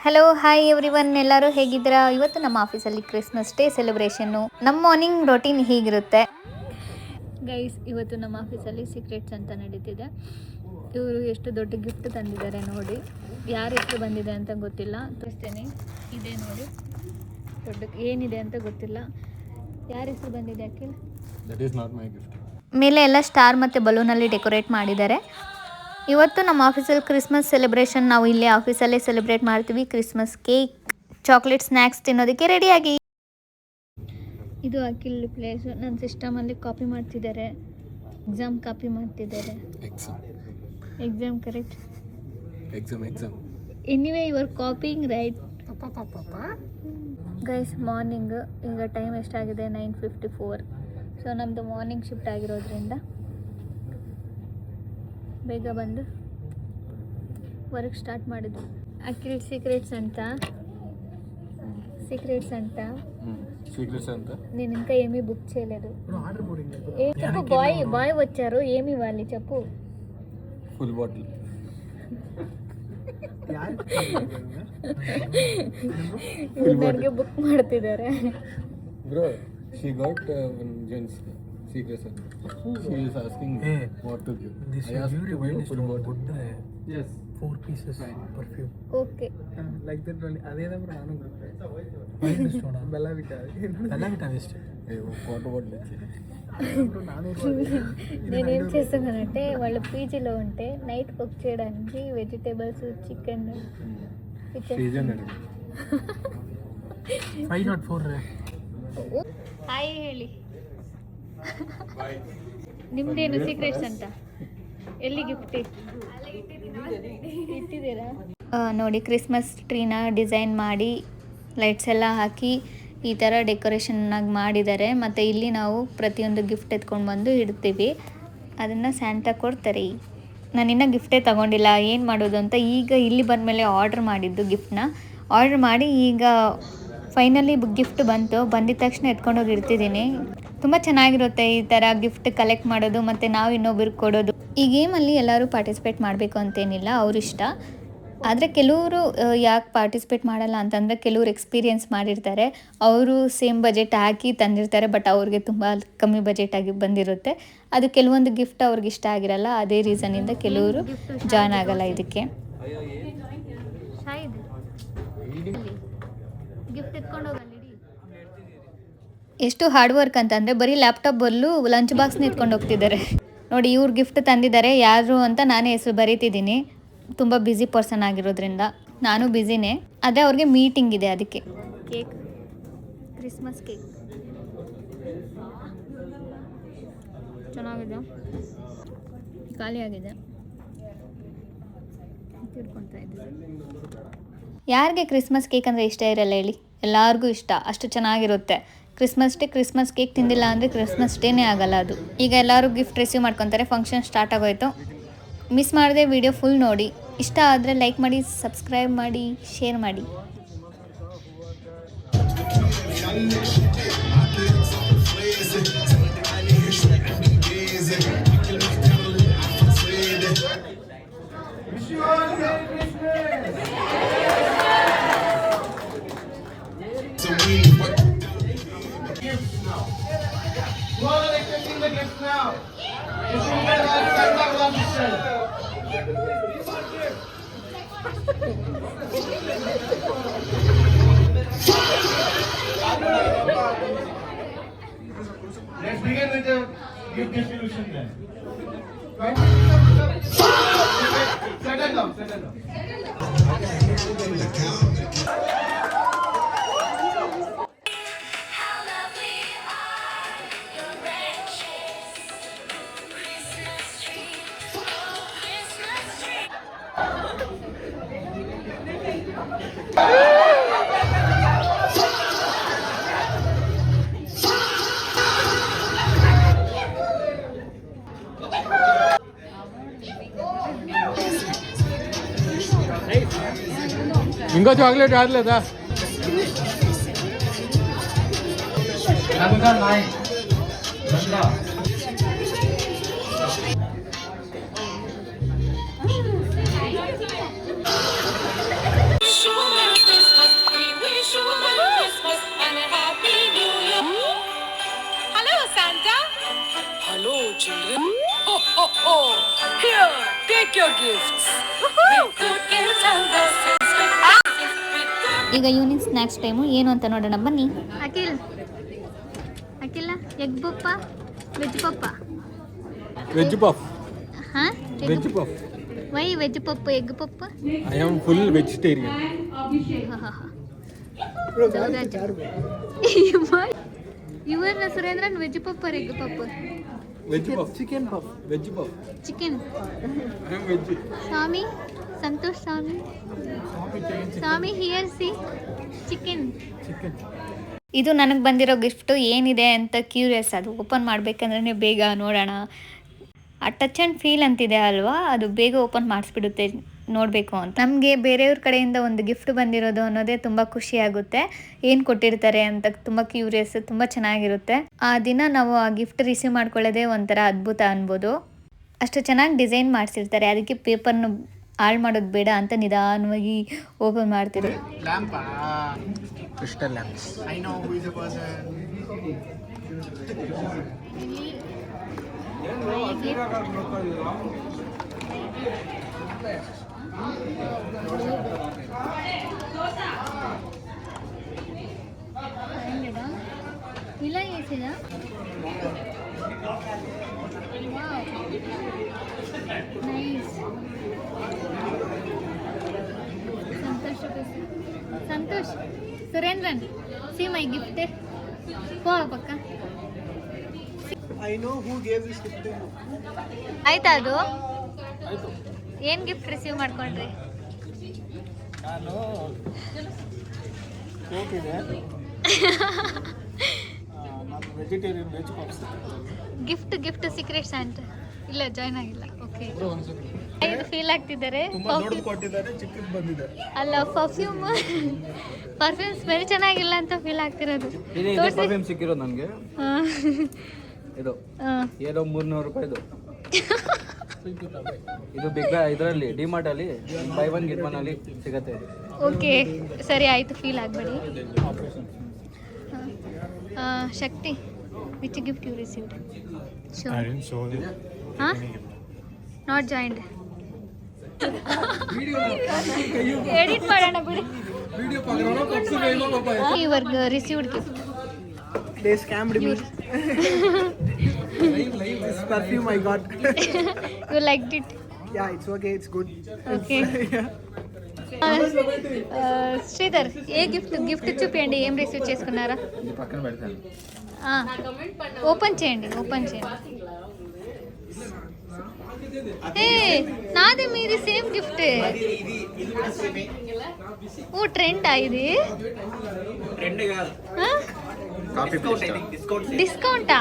Hello hi everyone, ಎಲ್ಲರೂ ಹೇಗಿದ್ದೀರಾ? ಇವತ್ತು ನಮ್ಮ ಆಫೀಸಲ್ಲಿ ಕ್ರಿಸ್ಮಸ್ ಡೇ ಸೆಲೆಬ್ರೇಷನ್ನು. ನಮ್ಮ ಮಾರ್ನಿಂಗ್ ರೊಟೀನ್ ಹೀಗಿರುತ್ತೆ ಗೈಸ್. ಇವತ್ತು ನಮ್ಮ ಆಫೀಸಲ್ಲಿ ಸೀಕ್ರೆಟ್ಸ್ ಅಂತ ನಡೀತಿದೆ. ಇವರು ಎಷ್ಟು ದೊಡ್ಡ ಗಿಫ್ಟ್ ತಂದಿದ್ದಾರೆ ನೋಡಿ. ಯಾರು ಎಷ್ಟು ಬಂದಿದೆ ಅಂತ ಗೊತ್ತಿಲ್ಲ, ತೋರಿಸ್ತೇನೆ. ಇದೆ ನೋಡಿ, ದೊಡ್ಡ ಏನಿದೆ ಅಂತ ಗೊತ್ತಿಲ್ಲ. ಯಾರ ಹೆಸರು ಬಂದಿದೆ Akhil? That is not my gift. ಮೇಲೆ ಎಲ್ಲ ಸ್ಟಾರ್ ಮತ್ತು ಬಲೂನಲ್ಲಿ ಡೆಕೋರೇಟ್ ಮಾಡಿದ್ದಾರೆ. ಇವತ್ತು ನಮ್ಮ ಆಫೀಸಲ್ಲಿ ಕ್ರಿಸ್ಮಸ್ ಸೆಲೆಬ್ರೇಷನ್. ನಾವು ಇಲ್ಲೇ ಆಫೀಸಲ್ಲೇ ಸೆಲೆಬ್ರೇಟ್ ಮಾಡ್ತೀವಿ. ಕ್ರಿಸ್ಮಸ್ ಕೇಕ್, ಚಾಕ್ಲೇಟ್, ಸ್ನ್ಯಾಕ್ಸ್ ತಿನ್ನೋದಕ್ಕೆ ರೆಡಿಯಾಗಿ. ಇದು ಅಖಿಲ್ ಪ್ಲೇಸ್. ನನ್ನ ಸಿಸ್ಟಮಲ್ಲಿ ಕಾಪಿ ಮಾಡ್ತಿದ್ದಾರೆ. ಎಕ್ಸಾಮ್ ಕಾಪಿ ಮಾಡ್ತಿದ್ದಾರೆ. Exam correct. Exam anyway you are copying right guys. Morning ಈಗ ಟೈಮ್ ಎಷ್ಟಾಗಿದೆ? 9:54. ಸೊ ನಮ್ಮದು ಮಾರ್ನಿಂಗ್ ಶಿಫ್ಟ್ ಆಗಿರೋದ್ರಿಂದ ಬೇಗ ಬಂದು ವರ್ಕ್ ಸ್ಟಾರ್ಟ್ ಮಾಡಿದ್ವಿ. ಅಖಿಲ್ ಸೀಕ್ರೆಟ್ಸ್ ಅಂತ నేను ఇంకా ఏమీ బుక్ చేయలేదు. చెప్పు బాయ్ వచ్చారు, ఏమి ఇవ్వాలి చెప్పు. Full bottle. ನನಗೆ ಬುಕ್ ಮಾಡ್ತಿದ್ದಾರೆ. Bro, she got one gents secrets. She is asking what to give. I asked to give full bottle. Yes, 4 pieces perfume. Okay. Like that only. adeda bro anu bella vita waste. Water bottle ichi. నేనేం చేస్తున్నానంటే వాళ్ళ పీజీలో ఉంటే night cook చేయడానికి vegetables, chicken season 504 hi ಹೇಳಿ. ನಿಮ್ದೇನು secrets ಅಂತ? ಎಲ್ಲಿ ಗಿಫ್ಟ್ ಇಟ್ಟಿದ್ದೀರಾ? ನೋಡಿ, ಕ್ರಿಸ್ಮಸ್ ಟ್ರೀನ ಡಿಸೈನ್ ಮಾಡಿ ಲೈಟ್ಸ್ ಎಲ್ಲ ಹಾಕಿ ಈ ಥರ ಡೆಕೋರೇಷನ್ನಾಗಿ ಮಾಡಿದ್ದಾರೆ. ಮತ್ತು ಇಲ್ಲಿ ನಾವು ಪ್ರತಿಯೊಂದು ಗಿಫ್ಟ್ ಎತ್ಕೊಂಡು ಬಂದು ಇಡ್ತೀವಿ. ಅದನ್ನು ಸ್ಯಾಂಟಾ ಕೊಡ್ತಾರೆ. ನಾನಿನ್ನೂ ಗಿಫ್ಟೇ ತೊಗೊಂಡಿಲ್ಲ, ಏನು ಮಾಡೋದು ಅಂತ. ಈಗ ಇಲ್ಲಿ ಬಂದಮೇಲೆ ಆರ್ಡ್ರ್ ಮಾಡಿದ್ದು ಗಿಫ್ಟ್ನ. ಆರ್ಡ್ರ್ ಮಾಡಿ ಈಗ ಫೈನಲಿ ಗಿಫ್ಟ್ ಬಂದಿದ ತಕ್ಷಣ ಎತ್ಕೊಂಡೋಗಿ ಇಡ್ತಿದ್ದೀನಿ. ತುಂಬ ಚೆನ್ನಾಗಿರುತ್ತೆ ಈ ಥರ ಗಿಫ್ಟ್ ಕಲೆಕ್ಟ್ ಮಾಡೋದು ಮತ್ತು ನಾವು ಇನ್ನೊಬ್ರಿಗೆ ಕೊಡೋದು. ಈ ಗೇಮಲ್ಲಿ ಎಲ್ಲರೂ ಪಾರ್ಟಿಸಿಪೇಟ್ ಮಾಡಬೇಕು ಅಂತೇನಿಲ್ಲ, ಅವ್ರಿಷ್ಟ. ಆದರೆ ಕೆಲವರು ಯಾಕೆ ಪಾರ್ಟಿಸಿಪೇಟ್ ಮಾಡಲ್ಲ ಅಂತಂದರೆ, ಕೆಲವರು ಎಕ್ಸ್ಪೀರಿಯೆನ್ಸ್ ಮಾಡಿರ್ತಾರೆ, ಅವರು ಸೇಮ್ ಬಜೆಟ್ ಹಾಕಿ ತಂದಿರ್ತಾರೆ, ಬಟ್ ಅವ್ರಿಗೆ ತುಂಬ ಕಮ್ಮಿ ಬಜೆಟ್ ಆಗಿ ಬಂದಿರುತ್ತೆ. ಅದು ಕೆಲವೊಂದು ಗಿಫ್ಟ್ ಅವ್ರಿಗೆ ಇಷ್ಟ ಆಗಿರಲ್ಲ. ಅದೇ ರೀಸನಿಂದ ಕೆಲವರು ಜಾಯ್ನ್ ಆಗಲ್ಲ ಇದಕ್ಕೆ. ಗಿಫ್ಟ್ ಎತ್ಕೊಂಡು ಹೋಗಲ್ಲ. ಎಷ್ಟು ಹಾರ್ಡ್ ವರ್ಕ್ ಅಂತಂದರೆ ಬರೀ ಲ್ಯಾಪ್ಟಾಪ್ ಬದಲು ಲಂಚ್ ಬಾಕ್ಸ್ನ ಎತ್ಕೊಂಡು ಹೋಗ್ತಿದ್ದಾರೆ ನೋಡಿ. ಇವ್ರು ಗಿಫ್ಟ್ ತಂದಿದ್ದಾರೆ, ಯಾರು ಅಂತ ನಾನೇ ಹೆಸರು ಬರೀತಿದ್ದೀನಿ. ತುಂಬ ಬ್ಯುಸಿ ಪರ್ಸನ್ ಆಗಿರೋದ್ರಿಂದ ನಾನು ಬ್ಯುಸಿನೇ. ಅದೇ ಅವ್ರಿಗೆ ಮೀಟಿಂಗ್ ಇದೆ, ಅದಕ್ಕೆ. ಕೇಕ್, ಕ್ರಿಸ್ಮಸ್ ಕೇಕ್ ಚೆನ್ನಾಗಿದೆ, ಖಾಲಿಯಾಗಿದೆ. ತಿಳ್ಕೊತಾ ಇದ್ದೀನಿ. ಯಾರಿಗೆ ಕ್ರಿಸ್ಮಸ್ ಕೇಕ್ ಅಂದರೆ ಇಷ್ಟ ಇರಲ್ಲ ಹೇಳಿ? ಎಲ್ಲರಿಗೂ ಇಷ್ಟ, ಅಷ್ಟು ಚೆನ್ನಾಗಿರುತ್ತೆ. ಕ್ರಿಸ್ಮಸ್ ಕೇಕ್ ತಿಂದಿಲ್ಲ ಅಂದರೆ ಕ್ರಿಸ್ಮಸ್ ಡೇನೇ ಆಗಲ್ಲ ಅದು. ಈಗ ಎಲ್ಲರೂ ಗಿಫ್ಟ್ ರಿಸೀವ್ ಮಾಡ್ಕೊತಾರೆ. ಫಂಕ್ಷನ್ ಸ್ಟಾರ್ಟ್ ಆಗೋಯ್ತು. ಮಿಸ್ ಮಾಡದೆ ವಿಡಿಯೋ ಫುಲ್ ನೋಡಿ. ಇಷ್ಟ ಆದರೆ ಲೈಕ್ ಮಾಡಿ, ಸಬ್ಸ್ಕ್ರೈಬ್ ಮಾಡಿ, ಶೇರ್ ಮಾಡಿ. Let's begin with the gift distribution then. Settle down. ఇంకో చాక్లెట్ రావట్లేదా? So your gifts. With good gifts and blessings. ಈಗ ಈವ್ನಿಂಗ್ ಸ್ನ್ಯಾಕ್ಸ್ ಟೈಮು ಏನು ಅಂತ ನೋಡೋಣ ಬನ್ನಿ. Akhil egg puff veg puff Veg puff. ಹಾಂ Veg puff. Why veg puff egg puff I am full vegetarian. ಇವರ Surendran veg puff egg puff Veg puff. Chicken puff. Veg puff. Chicken I am veg. Swami Santosh Swami here see chicken. ಇದು ನನಗೆ ಬಂದಿರೋ gift ಏನಿದೆ ಅಂತ curious, ಅದು open ಮಾಡಬೇಕಂದ್ರೆ ಬೇಗ ನೋಡೋಣ. ಆ ಟಚ್ ಆ್ಯಂಡ್ ಫೀಲ್ ಅಂತಿದೆ ಅಲ್ವಾ, ಅದು ಬೇಗ ಓಪನ್ ಮಾಡಿಸ್ಬಿಡುತ್ತೆ ನೋಡಬೇಕು ಅಂತ. ನಮಗೆ ಬೇರೆಯವ್ರ ಕಡೆಯಿಂದ ಒಂದು ಗಿಫ್ಟ್ ಬಂದಿರೋದು ಅನ್ನೋದೇ ತುಂಬ ಖುಷಿ ಆಗುತ್ತೆ. ಏನು ಕೊಟ್ಟಿರ್ತಾರೆ ಅಂತ ತುಂಬ ಕ್ಯೂರಿಯಸ್, ತುಂಬ ಚೆನ್ನಾಗಿರುತ್ತೆ. ಆ ದಿನ ನಾವು ಆ ಗಿಫ್ಟ್ ರಿಸೀವ್ ಮಾಡ್ಕೊಳ್ಳೋದೇ ಒಂಥರ ಅದ್ಭುತ ಅನ್ಬೋದು. ಅಷ್ಟು ಚೆನ್ನಾಗಿ ಡಿಸೈನ್ ಮಾಡಿಸಿರ್ತಾರೆ, ಅದಕ್ಕೆ ಪೇಪರ್ನ ಹಾಳು ಮಾಡೋದು ಬೇಡ ಅಂತ ನಿಧಾನವಾಗಿ ಓಪನ್ ಮಾಡ್ತೀರಿ. Lamp crystal lamps. I know who is the person. ಇಲ್ಲ ಏಸಿದ nice. Santosh Surendran see my gift ಪೋ ಪಕ್ಕ. I know who gave this gift. ಆಯ್ತಾ ಅದು ಏನು ಗಿಫ್ಟ್ ರಿಸೀವ್ ಮಾಡ್ಕೊಂಡ್ರಿ? ನಾನು ಕೋಕ್ ಇದೆ. ನಾನು vegetarian veg puffs. Gift secret Santa ಇಲ್ಲ ಜಾಯ್ನ್ ಆಗಿಲ್ಲ. ಓಕೆ ಇದು ಫೀಲ್ ಆಗ್ತಿದ್ದಾರೆ. ತುಂಬಾ ದೊಡ್ಡದು ಕೊಟ್ಟಿದ್ದಾರೆ, ಚಿಕ್ಕದು ಬಂದಿದೆ. ಅಲ್ಲ ಪರ್ಫ್ಯೂಮ್ ಸ್ಮೆಲ್ ಚೆನ್ನಾಗಿಲ್ಲ ಅಂತ ಫೀಲ್ ಆಗ್ತಿರೋದು. ಪರ್ಫ್ಯೂಮ್ ಸಿಕ್ಕಿರೋದು ನನಗೆ. ಇದು ಏನೋ 300 ರೂಪಾಯಿದು. ಇದು ಬಿಗ್ ಇದರಲ್ಲಿ ಡಿಮಾರ್ಟ್ ಅಲ್ಲಿ ಬೈ ಒನ್ ಗೆಟ್ ಒನ್ ಅಲ್ಲಿ ಸಿಗತ್ತೆ. ಓಕೆ ಸರಿ ಆಯಿತು, ಫೀಲ್ ಆಗಬೇಡಿ. Shakti which gift you received? ಹಾಂ ನಾಟ್ ಜಾಯಿಂಡ್. ಎಡಿಟ್ ಮಾಡೋಣ ಬಿಡಿ. Your received gift. They scammed me. This perfume I got. You liked it? Yeah, it's okay. It's good. Okay. Sridhar A gift చూపించండి, ఏం రిసీవ్ చేసుకున్నారా? పక్కన పెడతాను. ఓపెన్ చేయండి. ఏ నాది మీది సేమ్ గిఫ్ట్. ఓ ట్రెండా ఇది? డిస్కౌంటా?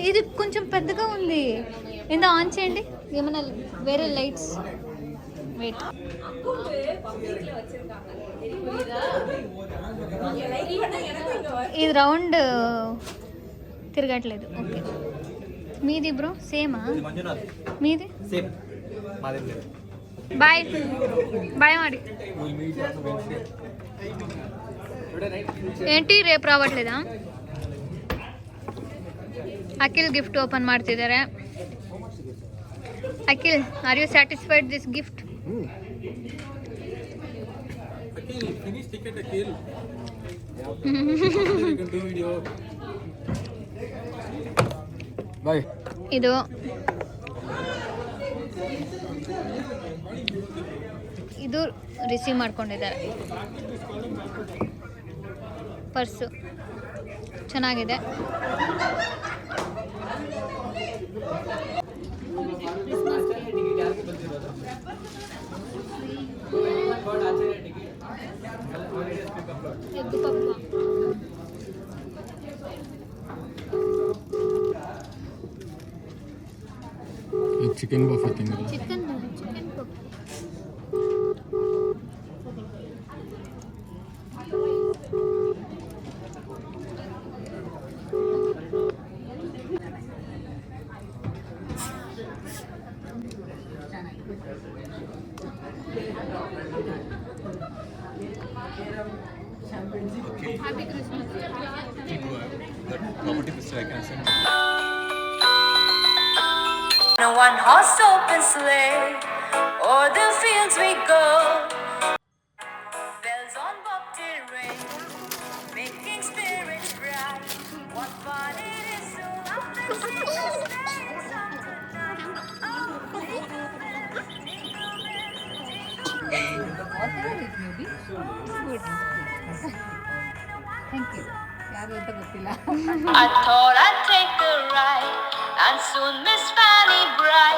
ఇది కొంచెం పెద్దగా ఉంది. ఏందో ఆన్ చేయండి. ఏమైనా వేరే లైట్స్ వెయిట్. ఇది రౌండ్ తిరగట్లేదు. ఓకే మీది బ్రో సేమా? మీది ಸೇಮ್. ಬಾಯ್ ಮಾಡಿ. ఏంటి రేపు రావట్లేదా? ಅಖಿಲ್ ಗಿಫ್ಟ್ ಓಪನ್ ಮಾಡ್ತಿದ್ದಾರೆ. Akhil, are you satisfied this gift? Finish ticket Akhil. You can do video. Bye. ಇದು ರಿಸೀವ್ ಮಾಡ್ಕೊಂಡಿದ್ದಾರೆ. ಪರ್ಸು ಚೆನ್ನಾಗಿದೆ. Egg puff. ಚಿಕನ್ ಪಫ್ ತಿಂದಿಲ್ಲ. Chicken puff. Happy Christmas. That property Mr. I can send. a one-horse open sleigh. O'er the fields we go. Bells on bobtail ring, making spirits bright. What fun it is to love them, sing the sleigh song tonight. Oh, jingle bells, jingle bells, jingle I thought I'd take a ride and soon miss Fanny Bright.